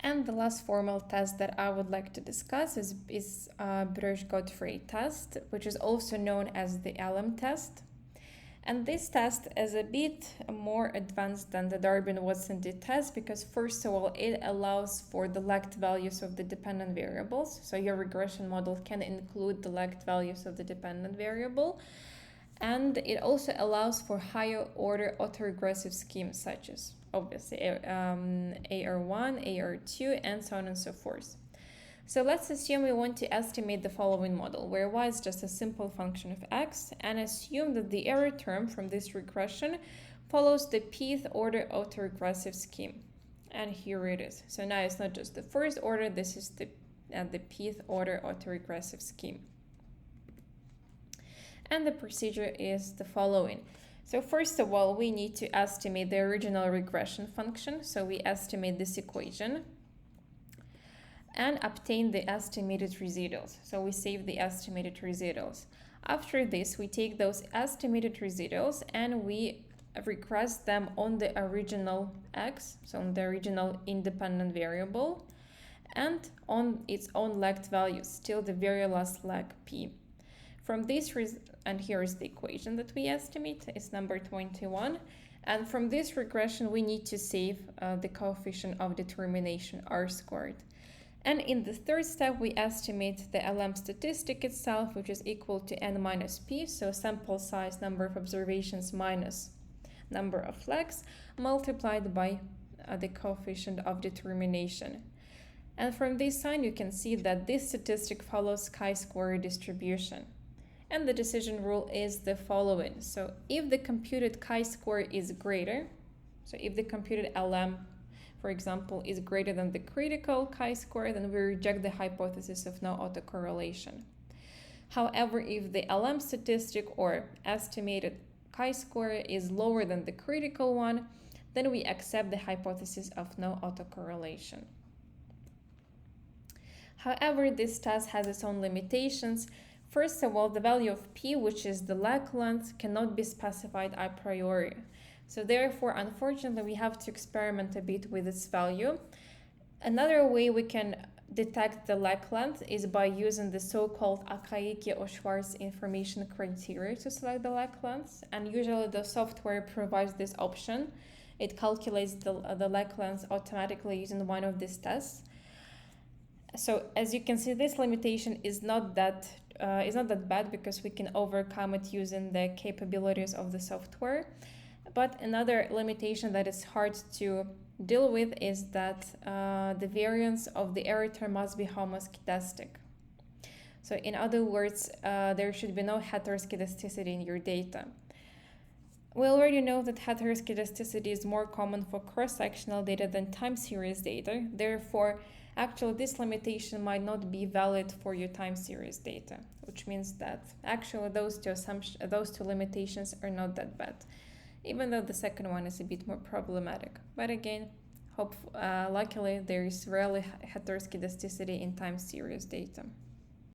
And the last formal test that I would like to discuss is Breusch-Godfrey test, which is also known as the LM test. And this test is a bit more advanced than the Darwin-Watson test because, first of all, it allows for the lagged values of the dependent variables. So your regression model can include the lagged values of the dependent variable. And it also allows for higher order autoregressive schemes such as, obviously, AR1, AR2, and so on and so forth. So let's assume we want to estimate the following model, where y is just a simple function of x, and assume that the error term from this regression follows the pth order autoregressive scheme. And here it is. So now it's not just the first order, this is the pth order autoregressive scheme. And the procedure is the following. So first of all, we need to estimate the original regression function. So we estimate this equation and obtain the estimated residuals. So we save the estimated residuals. After this, we take those estimated residuals and we regress them on the original x, so on the original independent variable, and on its own lagged values till the very last lag p. From this, and here is the equation that we estimate, it's number 21. And from this regression, we need to save the coefficient of determination r squared. And in the third step, we estimate the LM statistic itself, which is equal to n minus p, so sample size, number of observations minus number of lags, multiplied by the coefficient of determination. And from this sign, you can see that this statistic follows chi-square distribution. And the decision rule is the following. So if the computed chi-square is greater, so if the computed LM, for example, is greater than the critical chi-square, then we reject the hypothesis of no autocorrelation. However, if the LM statistic or estimated chi-square is lower than the critical one, then we accept the hypothesis of no autocorrelation. However, this test has its own limitations. First of all, the value of p, which is the lag length, cannot be specified a priori. So therefore, unfortunately, we have to experiment a bit with its value. Another way we can detect the lag length is by using the so-called Akaike or Schwarz information criteria to select the lag length. And usually the software provides this option. It calculates the lag length automatically using one of these tests. So as you can see, this limitation is not that bad because we can overcome it using the capabilities of the software. But another limitation that is hard to deal with is that the variance of the error term must be homoscedastic. So in other words, there should be no heteroscedasticity in your data. We already know that heteroscedasticity is more common for cross-sectional data than time series data. Therefore, actually, this limitation might not be valid for your time series data, which means that actually those two limitations are not that bad, even though the second one is a bit more problematic. But again, luckily, there is rarely heteroscedasticity in time series data.